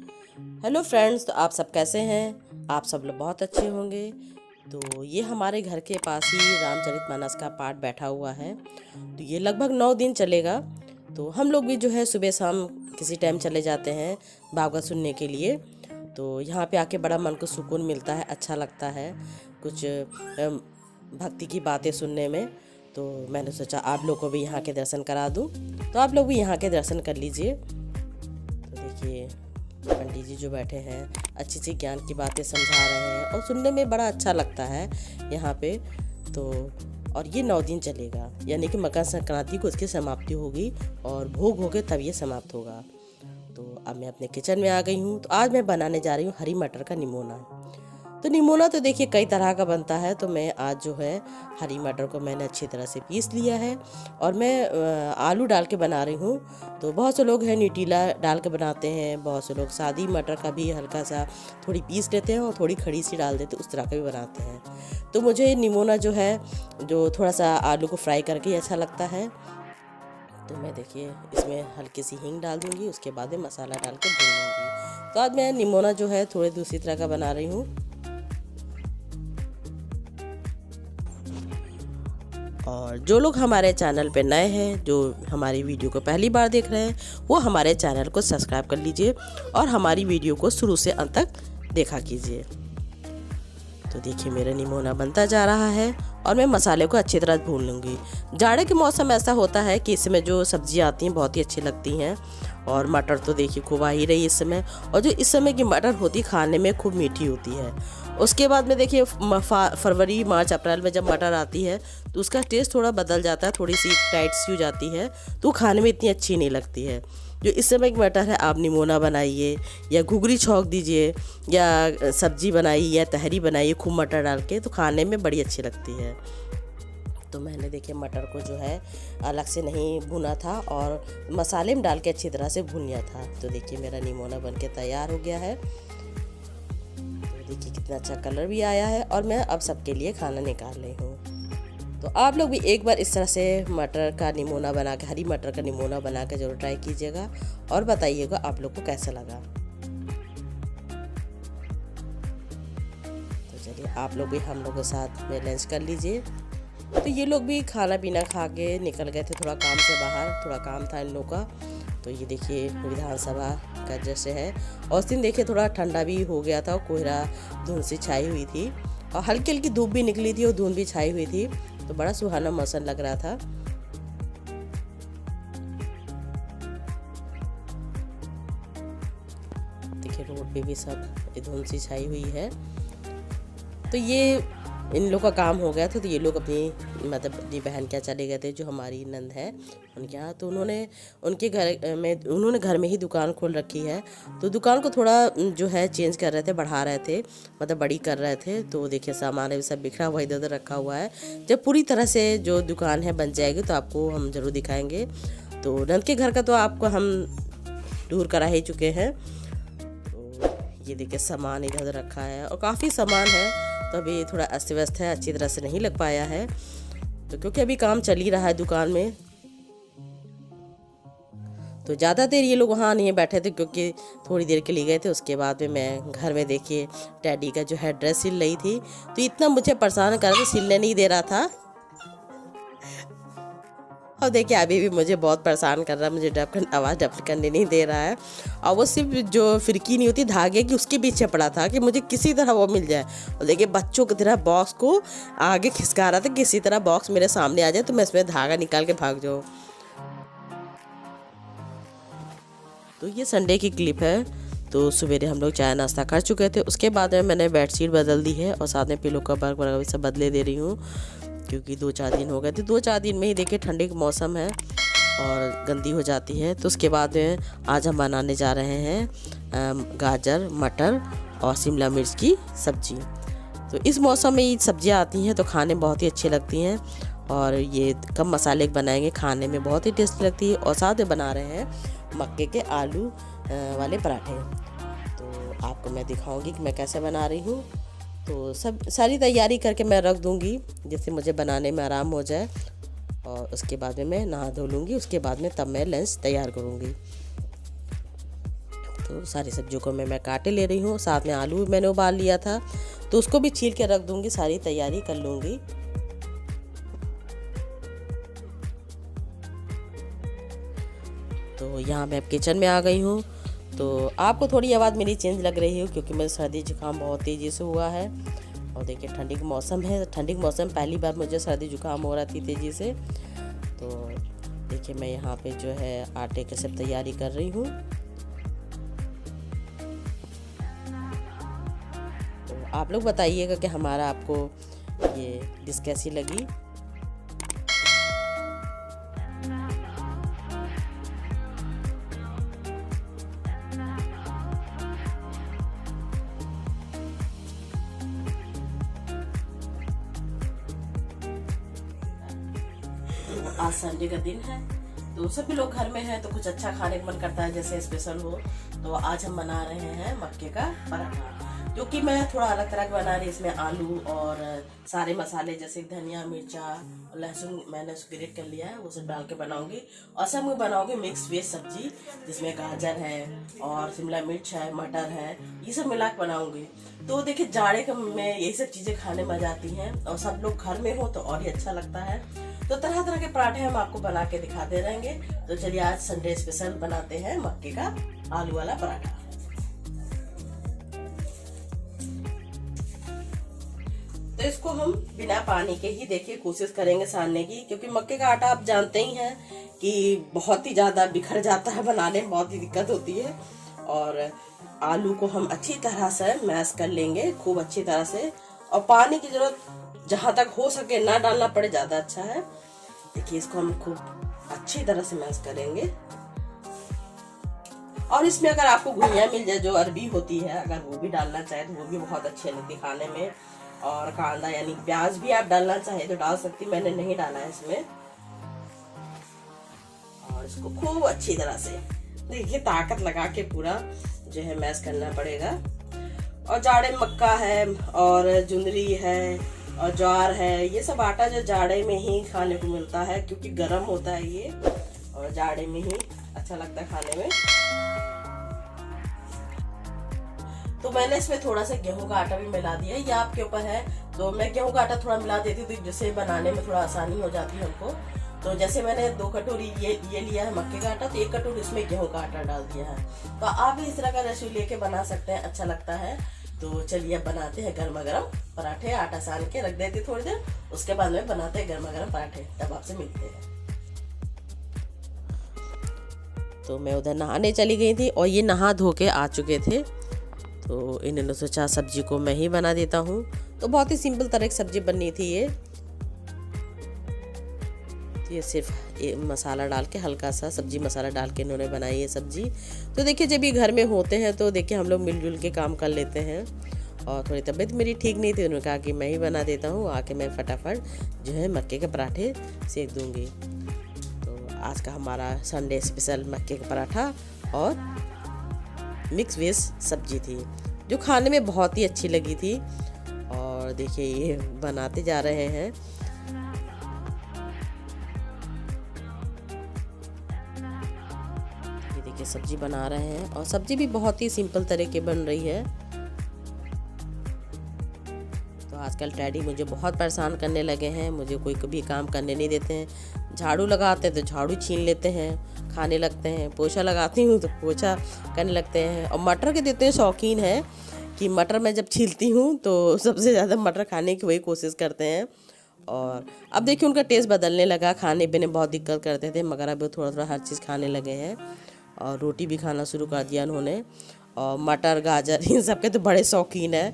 Hello friends, तो आप सब कैसे हैं? आप सब लोग बहुत अच्छे होंगे। तो ये हमारे घर के पास ही रामचरितमानस का पाठ बैठा हुआ है। तो ये लगभग 9 दिन चलेगा। तो हम लोग भी जो है सुबह शाम किसी टाइम चले जाते हैं भागवत सुनने के लिए। तो यहाँ पे आके बड़ा मन को सुकून मिलता है, अच्छा लगता है कुछ भक्ति की बातें सुनने में। तो मैंने सोचा आप लोग को भी यहाँ के दर्शन करा दूँ, तो आप लोग भी यहाँ के दर्शन कर लीजिए। तो देखिए पंडित जी जो बैठे हैं अच्छी अच्छी ज्ञान की बातें समझा रहे हैं और सुनने में बड़ा अच्छा लगता है यहाँ पे। तो और ये 9 दिन चलेगा, यानी कि मकर संक्रांति को इसकी समाप्ति होगी और भोग होके तब ये समाप्त होगा। तो अब मैं अपने किचन में आ गई हूँ। तो आज मैं बनाने जा रही हूँ हरी मटर का निमोना। तो निमोना तो देखिए कई तरह का बनता है। तो मैं आज जो है हरी मटर को मैंने अच्छी तरह से पीस लिया है और मैं आलू डाल के बना रही हूँ। तो बहुत से लोग हैं न्यूट्रीला डाल के बनाते हैं, बहुत से लोग सादी मटर का भी हल्का सा थोड़ी पीस लेते हैं और थोड़ी खड़ी सी डाल देते हैं, उस तरह का भी बनाते हैं। तो मुझे निमोना जो है जो थोड़ा सा आलू को फ्राई करके ही अच्छा लगता है। तो मैं देखिए इसमें हल्की सी हींग डाल दूँगी, उसके बाद में मसाला डाल के भून लूँगी। तो आज मैं निमोना जो है थोड़े दूसरी तरह का बना रही हूँ। और जो लोग हमारे चैनल पे नए हैं, जो हमारी वीडियो को पहली बार देख रहे हैं, वो हमारे चैनल को सब्सक्राइब कर लीजिए और हमारी वीडियो को शुरू से अंत तक देखा कीजिए। तो देखिए मेरा निमोना बनता जा रहा है और मैं मसाले को अच्छी तरह भून लूँगी। जाड़े के मौसम ऐसा होता है कि इसमें जो सब्जियाँ आती हैं बहुत ही अच्छी लगती हैं। और मटर तो देखिए खूब आ ही रही इस समय, और जो इस समय की मटर होती खाने में खूब मीठी होती है। उसके बाद में देखिए फरवरी मार्च अप्रैल में जब मटर आती है तो उसका टेस्ट थोड़ा बदल जाता है, थोड़ी सी टाइट सी हो जाती है, तो खाने में इतनी अच्छी नहीं लगती है। जो इस समय की मटर है आप निमोना बनाइए या घुघरी छौंक दीजिए या सब्जी बनाइए या तहरी बनाइए खूब मटर डाल के, तो खाने में बड़ी अच्छी लगती है। तो मैंने देखिए मटर को जो है अलग से नहीं भुना था और मसाले में डाल के अच्छी तरह से भून लिया था। तो देखिए मेरा निमोना बन के तैयार हो गया है। तो देखिए कितना अच्छा कलर भी आया है और मैं अब सबके लिए खाना निकाल रही हूँ। तो आप लोग भी एक बार इस तरह से मटर का निमोना बना के, हरी मटर का निमोना बना के जरूर ट्राई कीजिएगा और बताइएगा आप लोग को कैसा लगा। तो चलिए आप लोग भी हम लोग के साथ में लंच कर लीजिए। तो ये लोग भी खाना पीना खा के निकल गए थे थोड़ा काम से बाहर, थोड़ा काम था इन लोग का। तो ये देखिए विधानसभा का दृश्य है और उस दिन देखिए थोड़ा ठंडा भी हो गया था, कोहरा धुंध सी छाई हुई थी और हल्की हल्की धूप भी निकली थी और धुंध भी छाई हुई थी। तो बड़ा सुहाना मौसम लग रहा था। देखिए रोड पे भी सब धुंध सी छाई हुई है। तो ये इन लोग का काम हो गया था। तो ये लोग अपनी मतलब अपनी बहन क्या चले गए थे, जो हमारी नंद है उनके यहाँ। तो उनके घर में ही दुकान खोल रखी है। तो दुकान को थोड़ा जो है चेंज कर रहे थे, बढ़ा रहे थे, मतलब बड़ी कर रहे थे। तो देखिए सामान सब बिखरा हुआ इधर उधर रखा हुआ है। जब पूरी तरह से जो दुकान है बन जाएगी तो आपको हम ज़रूर दिखाएंगे। तो नंद के घर का तो आपको हम टूर करा ही चुके हैं। तो ये देखिए सामान इधर उधर रखा है और काफ़ी सामान है। तो अभी थोड़ा अस्त व्यस्त है, अच्छी तरह से नहीं लग पाया है। तो क्योंकि अभी काम चल ही रहा है दुकान में, तो ज़्यादा देर ये लोग वहाँ नहीं बैठे थे क्योंकि थोड़ी देर के लिए गए थे। उसके बाद में मैं घर में देखिए डैडी का जो है ड्रेस सिल रही थी। तो इतना मुझे परेशान कर रहा था, सिलने नहीं दे रहा था। और देखिए अभी भी मुझे बहुत परेशान कर रहा है, मुझे आवाज़ डब करने नहीं दे रहा है। और वो सिर्फ जो फिरकी नहीं होती धागे की, उसके पीछे पड़ा था कि मुझे किसी तरह वो मिल जाए। और देखिए बच्चों की तरह बॉक्स को आगे खिसका रहा था, किसी तरह बॉक्स मेरे सामने आ जाए तो मैं इसमें धागा निकाल के भाग जाऊँ। तो ये संडे की क्लिप है। तो सवेरे हम लोग चाय नाश्ता कर चुके थे, उसके बाद में मैंने बेडशीट बदल दी है और साथ में पिलो कवर वगैरह सब बदले दे रही हूँ क्योंकि 2-4 दिन हो गए थे। 2-4 दिन में ही देखिए ठंडी का मौसम है और गंदी हो जाती है। तो उसके बाद में आज हम बनाने जा रहे हैं गाजर मटर और शिमला मिर्च की सब्जी। तो इस मौसम में ये सब्जियां आती हैं तो खाने में बहुत ही अच्छी लगती हैं और ये कम मसाले बनाएंगे, खाने में बहुत ही टेस्टी लगती है। और साथ में बना रहे हैं मक्के के आलू वाले पराठे। तो आपको मैं दिखाऊंगी कि मैं कैसे बना रही हूँ। तो सब सारी तैयारी करके मैं रख दूँगी जिससे मुझे बनाने में आराम हो जाए। और उसके बाद में मैं नहा धो लूँगी, उसके बाद में तब मैं लंच तैयार करूँगी। तो सारी सब्जियों को मैं काटे ले रही हूँ। साथ में आलू भी मैंने उबाल लिया था, तो उसको भी छील के रख दूँगी, सारी तैयारी कर लूँगी। तो यहाँ मैं अब किचन में आ गई हूँ। तो आपको थोड़ी आवाज़ मेरी चेंज लग रही है क्योंकि मेरे सर्दी जुकाम बहुत तेज़ी से हुआ है। और देखिए ठंडी का मौसम है, ठंडी का मौसम पहली बार मुझे सर्दी जुकाम हो रहा थी तेज़ी से। तो देखिए मैं यहाँ पे जो है आटे की सब तैयारी कर रही हूँ। तो आप लोग बताइएगा कि हमारा आपको ये डिश कैसी लगी। आज संडे का दिन है, तो सभी लोग घर में हैं, तो कुछ अच्छा खाने का मन करता है, जैसे स्पेशल हो। तो आज हम बना रहे हैं मक्के का पराठा, जो कि मैं थोड़ा अलग तरह का बना रही। इसमें आलू और सारे मसाले जैसे धनिया, मिर्चा, लहसुन मैंने उसको ग्रेट कर लिया है, वो सब डाल के बनाऊंगी। और सब मैं बनाऊंगी मिक्स वेज सब्जी, जिसमें गाजर है और शिमला मिर्च है, मटर है, ये सब मिला के बनाऊंगी। तो देखिए जाड़े का में यही सब चीज़ें खाने में मजा आती हैं, और सब लोग घर में हो तो और ही अच्छा लगता है। तो तरह तरह के पराठे हम आपको बना के दिखाते रहेंगे। तो चलिए आज संडे स्पेशल बनाते हैं मक्के का आलू वाला पराठा। तो इसको हम बिना पानी के ही देखिए कोशिश करेंगे सानने की, क्योंकि मक्के का आटा आप जानते ही हैं कि बहुत ही ज़्यादा बिखर जाता है, बनाने में बहुत ही दिक्कत होती है। और आलू को हम अच्छी तरह से मैश कर लेंगे, खूब अच्छी तरह से। और पानी की जरूरत जहां तक हो सके ना डालना पड़े, ज्यादा अच्छा है। देखिए इसको हम खूब अच्छी तरह से मैश करेंगे। और इसमें अगर आपको घुइयां मिल जाए, जो अरबी होती है, अगर वो भी डालना चाहे तो वो भी बहुत अच्छी लगती खाने में। और कांदा यानी प्याज भी आप डालना चाहे तो डाल सकती, मैंने नहीं डाला है इसमें। और इसको खूब अच्छी तरह से देखिए ताकत लगा के पूरा जो है मैश करना पड़ेगा। और जाड़े में मक्का है और जुंदरी है और ज्वार है, ये सब आटा जो जाड़े में ही खाने को मिलता है, क्योंकि गर्म होता है ये, और जाड़े में ही अच्छा लगता है खाने में। तो मैंने इसमें थोड़ा सा गेहूं का आटा भी मिला दिया, ये आपके ऊपर है। तो मैं गेहूं का आटा थोड़ा मिला देती हूँ, तो जिससे बनाने में थोड़ा आसानी हो जाती है हमको। तो जैसे मैंने 2 कटोरी ये लिया है मक्के का आटा, तो 1 कटोरी इसमें गेहूं का आटा डाल दिया है। तो आप भी इस तरह का रेसिपी लेके बना सकते हैं, अच्छा लगता है। तो चलिए बनाते हैं गर्मा गर्म पराठे। आटा सान के रख देते थोड़ी देर, उसके बाद में बनाते हैं गर्मा गर्म पराठे। तब आपसे मिलते हैं। तो मैं उधर नहाने चली गई थी और ये नहा धो के आ चुके थे। तो इन्होंने सोचा सब्जी को मैं ही बना देता हूँ। तो बहुत ही सिंपल तरह की सब्जी बननी थी ये। तो ये सिर्फ मसाला डाल के, हल्का सा सब्जी मसाला डाल के इन्होंने बनाई है सब्जी। तो देखिए जब ये घर में होते हैं तो देखिए हम लोग मिलजुल के काम कर लेते हैं। और थोड़ी तबीयत मेरी ठीक नहीं थी, उन्होंने कहा कि मैं ही बना देता हूँ, आके मैं फटाफट जो है मक्के के पराठे सेक दूँगी। तो आज का हमारा संडे स्पेशल मक्के का पराठा और मिक्स वेज सब्जी थी, जो खाने में बहुत ही अच्छी लगी थी। और देखिए ये बनाते जा रहे हैं। ये देखिए सब्जी बना रहे हैं, और सब्जी भी बहुत ही सिंपल तरीके बन रही है। तो आजकल डैडी मुझे बहुत परेशान करने लगे हैं, मुझे कोई कभी काम करने नहीं देते हैं। झाड़ू लगाते हैं तो झाड़ू छीन लेते हैं, खाने लगते हैं। पोछा लगाती हूँ तो पोछा करने लगते हैं। और मटर के देते हैं, शौकीन है कि मटर मैं जब छीलती हूँ तो सबसे ज़्यादा मटर खाने की वही कोशिश करते हैं। और अब देखिए उनका टेस्ट बदलने लगा, खाने पीने बहुत दिक्कत करते थे, मगर अब थोड़ा थोड़ा हर चीज़ खाने लगे हैं। और रोटी भी खाना शुरू कर दिया उन्होंने। और मटर गाजर इन सब के तो बड़े शौकीन है,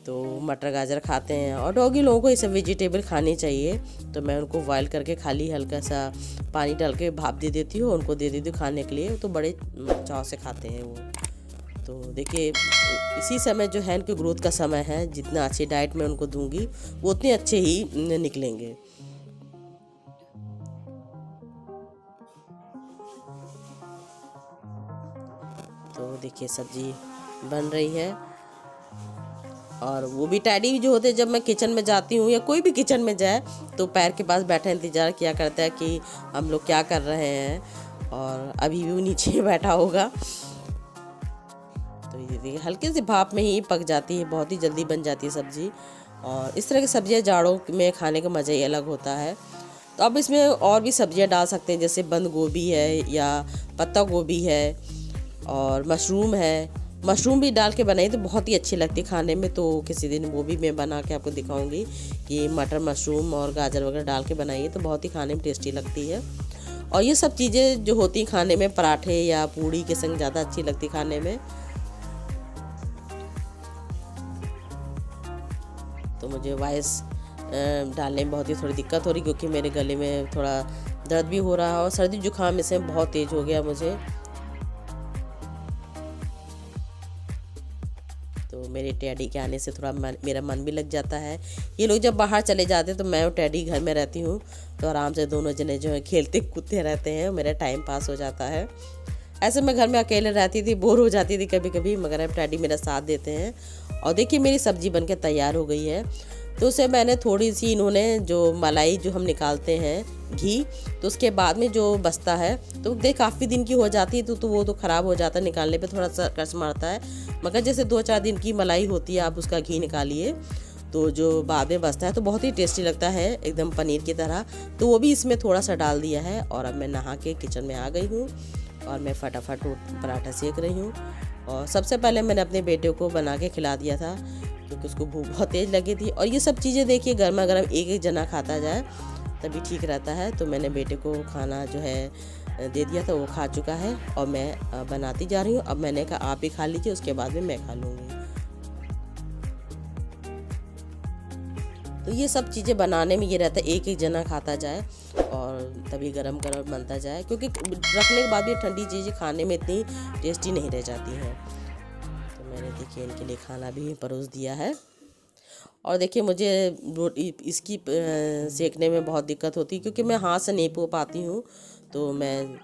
तो मटर गाजर खाते हैं। और डॉगी लोगों को ये सब वेजिटेबल खानी चाहिए। तो मैं उनको बॉयल करके खाली हल्का सा पानी डाल के भाप दे देती हूँ, उनको दे देती हूँ खाने के लिए। तो बड़े चाव से खाते हैं वो। तो देखिए इसी समय जो है इनके ग्रोथ का समय है, जितना अच्छी डाइट मैं उनको दूंगी वो उतने अच्छे ही निकलेंगे। तो देखिए सब्जी बन रही है। और वो भी डैडी जो होते हैं, जब मैं किचन में जाती हूँ या कोई भी किचन में जाए तो पैर के पास बैठा इंतज़ार किया करता है कि हम लोग क्या कर रहे हैं। और अभी भी वो नीचे बैठा होगा। तो ये देखिए हल्के से भाप में ही पक जाती है, बहुत ही जल्दी बन जाती है सब्ज़ी। और इस तरह की सब्ज़ियाँ जाड़ों में खाने का मज़ा ही अलग होता है। तो अब इसमें और भी सब्ज़ियाँ डाल सकते हैं, जैसे बंद गोभी है या पत्ता गोभी है और मशरूम है। मशरूम भी डाल के बनाई तो बहुत ही अच्छी लगती है खाने में। तो किसी दिन वो भी मैं बना के आपको दिखाऊंगी कि मटर मशरूम और गाजर वगैरह डाल के बनाइए तो बहुत ही खाने में टेस्टी लगती है। और ये सब चीज़ें जो होती हैं खाने में पराठे या पूड़ी के संग ज़्यादा अच्छी लगती खाने में। तो मुझे वॉइस डालने में बहुत ही थोड़ी दिक्कत हो रही, क्योंकि मेरे गले में थोड़ा दर्द भी हो रहा है और सर्दी जुकाम इसमें बहुत तेज़ हो गया मुझे। तो मेरे टैडी के आने से थोड़ा मेरा मन भी लग जाता है। ये लोग जब बाहर चले जाते हैं तो मैं और टैडी घर में रहती हूँ, तो आराम से दोनों जने जो है खेलते कूदते रहते हैं, मेरा टाइम पास हो जाता है। ऐसे मैं घर में अकेले रहती थी, बोर हो जाती थी कभी कभी, मगर अब टैडी मेरा साथ देते हैं। और देखिए मेरी सब्ज़ी बनके तैयार हो गई है। तो उसे मैंने थोड़ी सी, इन्होंने जो मलाई जो हम निकालते हैं घी, तो उसके बाद में जो बचता है तो देख काफ़ी दिन की हो जाती है तो वो तो ख़राब हो जाता है, निकालने पे थोड़ा सा कष्ट मारता है। मगर जैसे 2-4 दिन की मलाई होती है, आप उसका घी निकालिए तो जो बाद में बचता है तो बहुत ही टेस्टी लगता है, एकदम पनीर की तरह। तो वो भी इसमें थोड़ा सा डाल दिया है। और अब मैं नहा के किचन में आ गई हूँ और मैं फटाफट पराठा सेक रही हूँ। और सबसे पहले मैंने अपने बेटे को बना के खिला दिया था, क्योंकि उसको भूख बहुत तेज़ लगी थी। और ये सब चीज़ें देखिए गर्मा गर्म एक एक जना खाता जाए तभी ठीक रहता है। तो मैंने बेटे को खाना जो है दे दिया था, वो खा चुका है और मैं बनाती जा रही हूँ। अब मैंने कहा आप भी खा लीजिए, उसके बाद में मैं खा लूँगी। तो ये सब चीज़ें बनाने में ये रहता है एक एक जना खाता जाए और तभी गरम गरम बनता जाए, क्योंकि रखने के बाद भी ठंडी चीज़ें खाने में इतनी टेस्टी नहीं रह जाती हैं। तो मैंने देखिए इनके लिए खाना भी परोस दिया है। और देखिए मुझे इसकी सेकने में बहुत दिक्कत होती है, क्योंकि मैं हाथ से नहीं पो पाती हूँ, तो मैं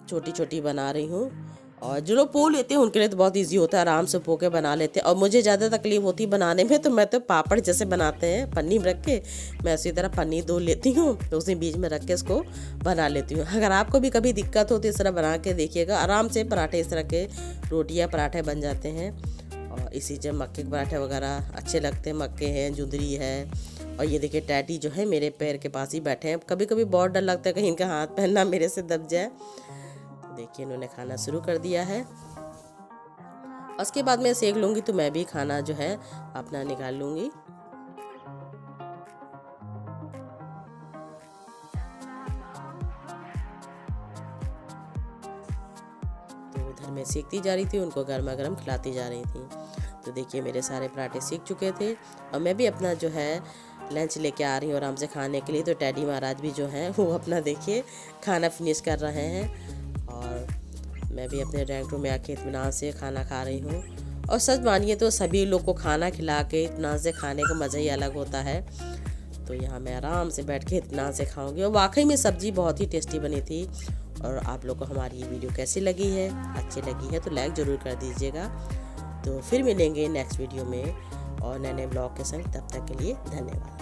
छोटी छोटी बना रही हूँ। और जो लोग पो लेते हैं उनके लिए तो बहुत इजी होता है, आराम से पो के बना लेते हैं। और मुझे ज़्यादा तकलीफ होती है बनाने में, तो मैं तो पापड़ जैसे बनाते हैं पन्नी में रख के, मैं उसी तरह पन्नी धो लेती हूँ, तो उसी बीच में रख के इसको बना लेती हूँ। अगर आपको भी कभी दिक्कत होती है इस तरह बना के देखिएगा, आराम से पराठे इस तरह के रोटियाँ पराठे बन जाते हैं। और इसी जब मक्के के पराठे वगैरह अच्छे लगते हैं, मक्के हैं, जुंदरी है। और ये देखिए टैडी जो है मेरे पैर के पास ही बैठे हैं। कभी कभी बहुत डर लगता है कहीं इनका हाथ पैर ना मेरे से दब जाए। देखिए इन्होंने खाना शुरू कर दिया है। उसके बाद मैं सेक लूँगी तो मैं भी खाना जो है अपना निकाल लूँगी। तो उधर मैं सेकती जा रही थी, उनको गर्मा गर्म खिलाती जा रही थी। तो देखिए मेरे सारे पराठे सीख चुके थे और मैं भी अपना जो है लंच लेके आ रही हूँ आराम से खाने के लिए। तो टैडी महाराज भी जो हैं वो अपना देखिए खाना फिनिश कर रहे हैं और मैं भी अपने ड्राइंग रूम में आके इत्मीनान से खाना खा रही हूँ। और सच मानिए तो सभी लोग को खाना खिला के इत्मीनान से खाने का मज़ा ही अलग होता है। तो यहाँ मैं आराम से बैठ के इत्मीनान से खाऊंगी। और वाकई में सब्ज़ी बहुत ही टेस्टी बनी थी। और आप लोग को हमारी ये वीडियो कैसी लगी है, अच्छी लगी है तो लाइक ज़रूर कर दीजिएगा। तो फिर मिलेंगे नेक्स्ट वीडियो में और नए नए ब्लॉग के संग। तब तक के लिए धन्यवाद।